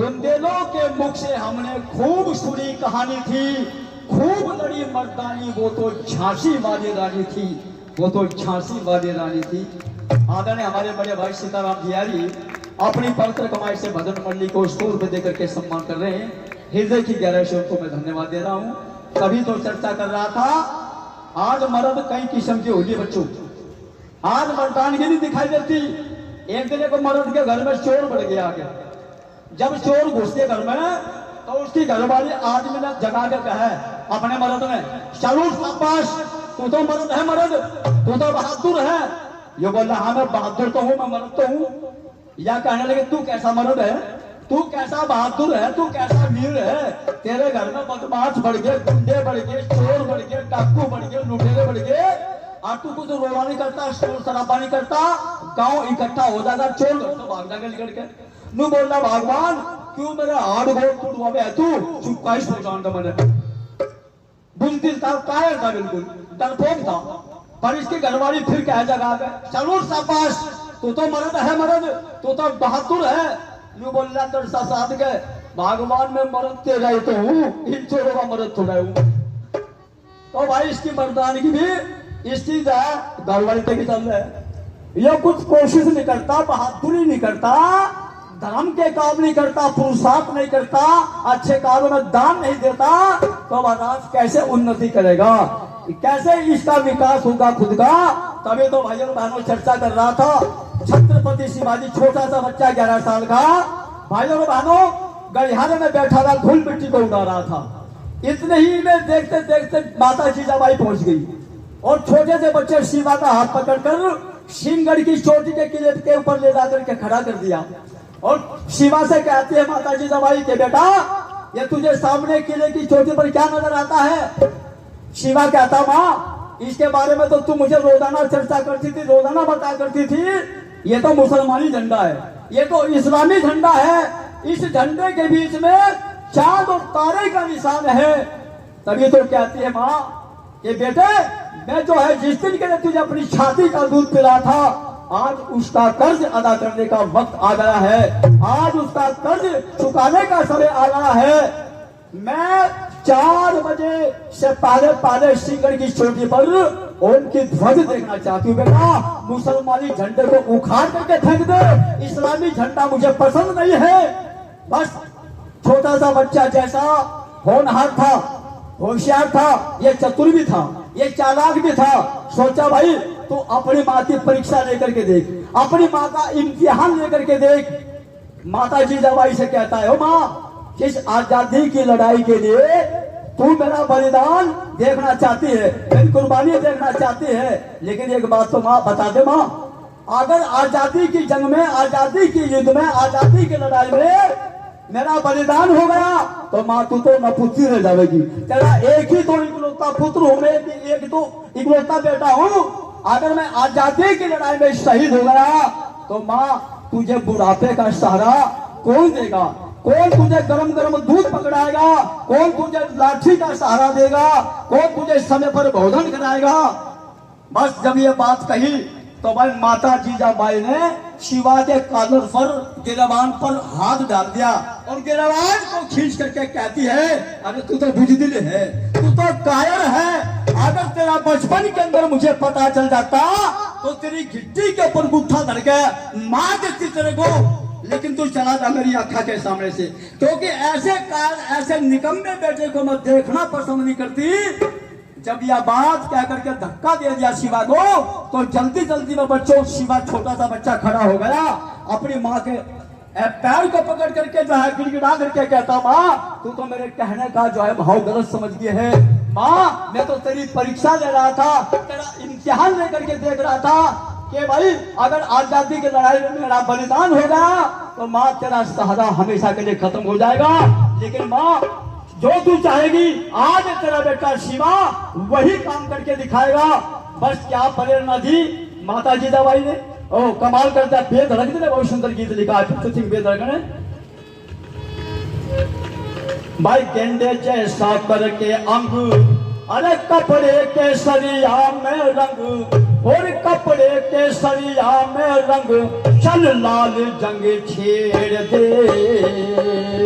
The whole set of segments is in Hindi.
बुंदेलों के मुख से हमने खूब सुनी कहानी थी, खूब लड़ी मर्दानी, वो तो झांसी वाली रानी थी, वो तो झांसी वाली रानी थी। आदरणीय हमारे बड़े भाई सीताराम बिहारी अपनी पवित्र कमाई से भजन मंडली को 100 रुपए देकर के सम्मान कर रहे हैं। हृदय की गहराई से उनको मैं धन्यवाद दे रहा हूँ। कभी तो चर्चा कर रहा था, आज मर्द कई किस्म की होली बच्चों, आज मर्दानगी नहीं दिखाई देती। एक दिन को मर्द के घर में चोर बढ़ गया आगे, जब चोर घुस गए घर में तो उसकी घरवाली आदमी ने जगा के कहा अपने मर्द ने, चलो शाबाश, तू तो मर्द है, मर्द तू तो बहादुर है। ये बोला हाँ मैं बहादुर तो हूँ, मैं मर्द तो हूँ। या कहने लगे तू कैसा मर्द है, तू कैसा बहादुर है, तू कैसा वीर है, तेरे घर में बदमाश बढ़ गए, गुंडे बढ़ गए, चोर बढ़ गए, डाकू बढ़ गए, लुटेरे बढ़ गए, और तू कुछ रोड़ा नहीं करता, शोर शराबा नहीं करता, गांव इकट्ठा हो जाएगा, चोर घर तो भाग जाएगा निकल के। नू बोलना भगवान क्यों मेरे हाथ गोड़ टूटवा है, तू चुपका ही सो जाऊंगा। मैंने बुंदिल था, कायर था, बिल्कुल डरपोक था, पर इसकी घरवाली फिर क्या जगह पे, चलो शाबाश, तू तो मर्द है, मर्द तू तो बहादुर है। यू बोल रहा तो साथ गए, भगवान में मर्द के रहे तो हूँ, इन चोरों का मर्द थोड़ा हूँ। तो भाई इसकी मर्दानगी भी इसकी घरवाली तक ही चल रहा है। ये कुछ कोशिश नहीं करता, बहादुरी नहीं करता, धर्म के काम नहीं करता, पुरुषार्थ नहीं करता, अच्छे कामों में दान नहीं देता, तो महाराज कैसे उन्नति करेगा, कैसे इसका विकास होगा खुद का। तभी तो भाइयों बहनों चर्चा कर रहा था, छत्रपति शिवाजी छोटा सा बच्चा 11 साल का, भाइयों बहनों गलियारे में बैठा था, धूल मिट्टी को उड़ा रहा था। इतने ही में देखते देखते माता जीजाबाई पहुंच गई और छोटे से बच्चे शिवा का हाथ पकड़कर सिंहगढ़ की चोटी के किले के ऊपर ले जाकर के खड़ा कर दिया और शिवा से कहती है माता जीजाबाई के बेटा, ये तुझे सामने किले की चोटी पर क्या नजर आता है। शिवा कहता माँ इसके बारे में तो तू मुझे रोजाना चर्चा करती थी, रोजाना बता करती थी, ये तो मुसलमानी झंडा है, ये तो इस्लामी झंडा है, इस झंडे के बीच में चांद और तारे का निशान है। तभी तो कहती है माँ ये बेटे, मैं जो है जिस दिन के लिए तुझे अपनी छाती का दूध पिला था, आज उसका कर्ज अदा करने का वक्त आ गया है, आज उसका कर्ज चुकाने का समय आ गया है। मैं 4 बजे से पहले सिंहगढ़ की चोटी पर उनकी ध्वज देखना चाहती हूँ। बेटा मुसलमानी झंडे को उखाड़ करके फेंक दे, इस्लामी झंडा मुझे पसंद नहीं है। बस छोटा सा बच्चा जैसा होनहार था, होशियार था, ये चतुर भी था, ये चालाक भी था। सोचा भाई तू अपनी माँ की परीक्षा लेकर के देख, अपनी माँ का इम्तिहान लेकर के देख। माता जीजाबाई से कहता है, ओ माँ किस आजादी की लड़ाई के लिए तू मेरा बलिदान देखना चाहती है, मेरी कुर्बानी देखना चाहती है, लेकिन एक बात तो माँ बता दे माँ, अगर आजादी की जंग में, आजादी की युद्ध में, आजादी की लड़ाई में मेरा बलिदान हो गया तो माँ तू तो नपुत्री रह जाएगी। तेरा एक ही तो इकलौता पुत्र हूँ, मैं एक तो इकलौता बेटा हूँ। अगर मैं आजादी की लड़ाई में शहीद हो गया तो माँ तुझे बुढ़ापे का सहारा कौन देगा, कौन तुझे गरम गरम दूध पकड़ाएगा, कौन तुझे लाठी का सहारा देगा, कौन तुझे समय पर भोजन कराएगा। बस जब ये बात कही तो भाई माता जीजाबाई ने शिवा के कॉलर पर, गिरवान पर हाथ डाल दिया और गिरवान को खींच करके कहती है, अरे तू तो बुजदिल है, तू तो कायर है, अगर तेरा बचपन के अंदर मुझे पता चल जाता तो तेरी गिट्टी के ऊपर गुट्ठा धर के मार देती तेरे को, लेकिन तू चला जा मेरी आंखा के सामने से, क्योंकि ऐसे निकम्मे बेटे को मैं देखना पसंद नहीं करती। जब यह बात कह करके धक्का दे दिया शिवा को, तो जल्दी जल्दी में बच्चों शिवा छोटा सा बच्चा खड़ा हो गया, अपनी माँ के पैर को पकड़ करके जो है गिड़गिड़ा करके कहता, माँ तू तो मेरे कहने का जो है भाव गलत समझ गए है। माँ मैं तो तेरी परीक्षा ले रहा था, तेरा इम्तिहान लेकर के देख रहा था कि भाई अगर आजादी की लड़ाई में मेरा बलिदान होगा तो माँ तेरा सहारा हमेशा के लिए खत्म हो जाएगा, लेकिन माँ जो तू चाहेगी आज तेरा बेटा शिवा वही काम करके दिखाएगा। बस क्या प्रेरणा दी माता जीजाबाई ने, ओ कमाल करता है, बेधड़क ने बहुत सुंदर गीत लिखा है, बेधड़क ने भाई गेंडे जैसा करके अंग, अरे कपड़े के सरिया में रंग, और कपड़े के सरिया में रंग, चल लाल जंग छेड़ दे।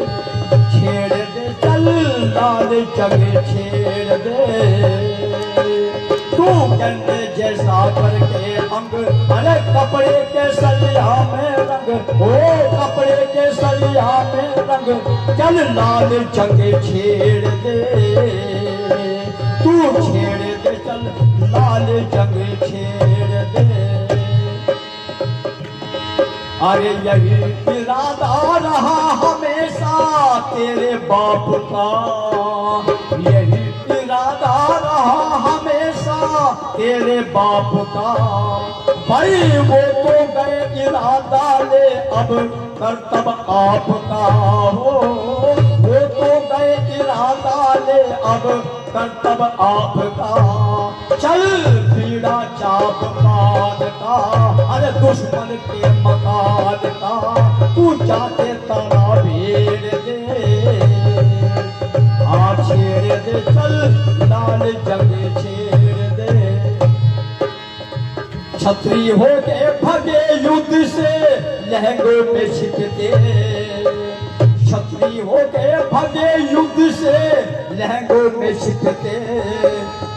जंग छेड़ दे तू गन्ने जैसा करके अंग, अरे कपड़े के सलिया में रंग, ओ कपड़े के सलिया में रंग, चल लाल जंग छेड़ दे तू छेड़ दे, चल लाल जंग छेड़ दे। अरे यही इरादा रहा हमेशा तेरे बाप का, यही इरादा रहा हमेशा तेरे बाप का। भाई वो तो गए इरादा ले अब कर्तव्य आपका हो, वो तो गए इरादा ले अब कर्तव्य आपका। चल पीड़ा चाप मान का, अरे दुश्मन के मकान का तू जाते तारा भेड़ दे, आ छेड़ दे चल लाल जंग छेड़ दे। छत्री हो के भगे युद्ध से लहंगों में छिपते, छत्री हो के भगे युद्ध से लहंगों में छिपते।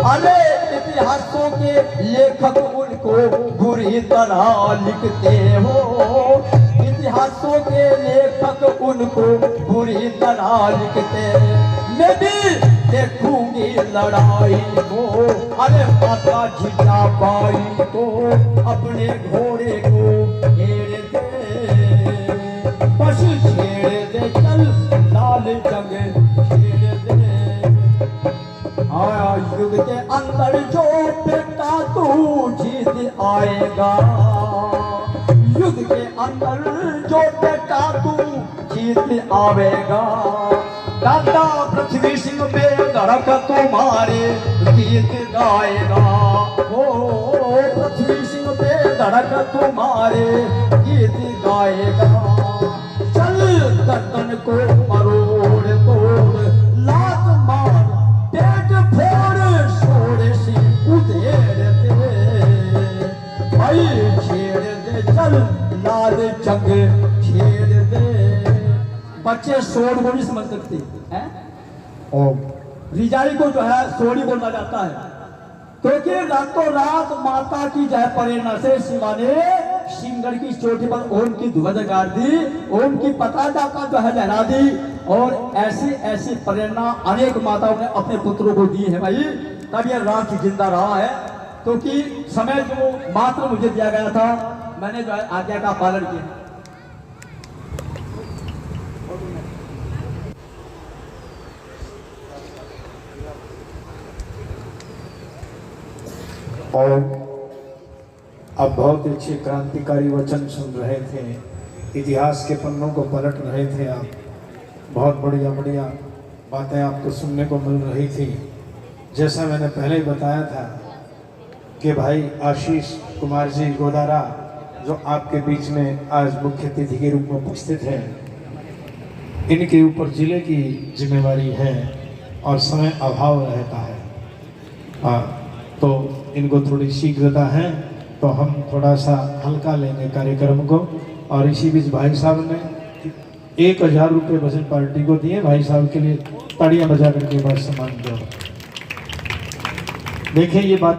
अरे इतिहासों के लेखक उनको बुरी तरह लिखते हो, इतिहासों के लेखक उनको बुरी तरह लिखते। मैं भी देखूंगी लड़ाई को, अरे माता जिजाबाई को अपने घोड़े को घेर दे, बस छेड़ दे चल लाल जंग छेड़ दे। आया युद्ध के अंदर जो बेटा तू जीत आएगा, युद्ध के अंदर जो बेटा तू जीत आवेगा। दादा पृथ्वी सिंह बेधड़क तुम्हारे गीत गाएगा, ओ पृथ्वी सिंह बेधड़क तुम्हारे गीत गाएगा। चल गर्दन को मरोड़ तोड़ लात मार पेट फोड़ छोड़ सी उधेड़ दे, भाई छेड़ दे चल लाल जंग छेड़ दे। बच्चे सोड़ को नहीं समझ सकते हैं, और रिजाई को जो है सोड़ी बोला जाता है, क्योंकि रातों रात माता की जय प्रेरणा से शिवा ने सिंगड़ की चोटी पर ओम की ध्वज गाड़ दी, ओम की पताका का जो है लहरा दी। और ऐसी ऐसी प्रेरणा अनेक माताओं ने अपने पुत्रों को दी है भाई, तब यह राष्ट्र जिंदा रहा है। क्योंकि समय जो मात्र मुझे दिया गया था, मैंने जो है आज्ञा का पालन किया। और अब बहुत अच्छे क्रांतिकारी वचन सुन रहे थे, इतिहास के पन्नों को पलट रहे थे आप, बहुत बढ़िया बढ़िया बातें आपको सुनने को मिल रही थी। जैसा मैंने पहले ही बताया था कि भाई आशीष कुमार जी गोदारा जो आपके बीच में आज मुख्य अतिथि के रूप में उपस्थित हैं, इनके ऊपर जिले की जिम्मेवारी है और समय अभाव रहता है, तो इनको थोड़ी शीघ्रता है, तो हम थोड़ा सा हल्का लेंगे कार्यक्रम को। और इसी बीच भाई साहब ने 1000 रुपये भजन पार्टी को दिए, भाई साहब के लिए ताड़ियां बजा करके बात सम्मान दो। देखिए ये बात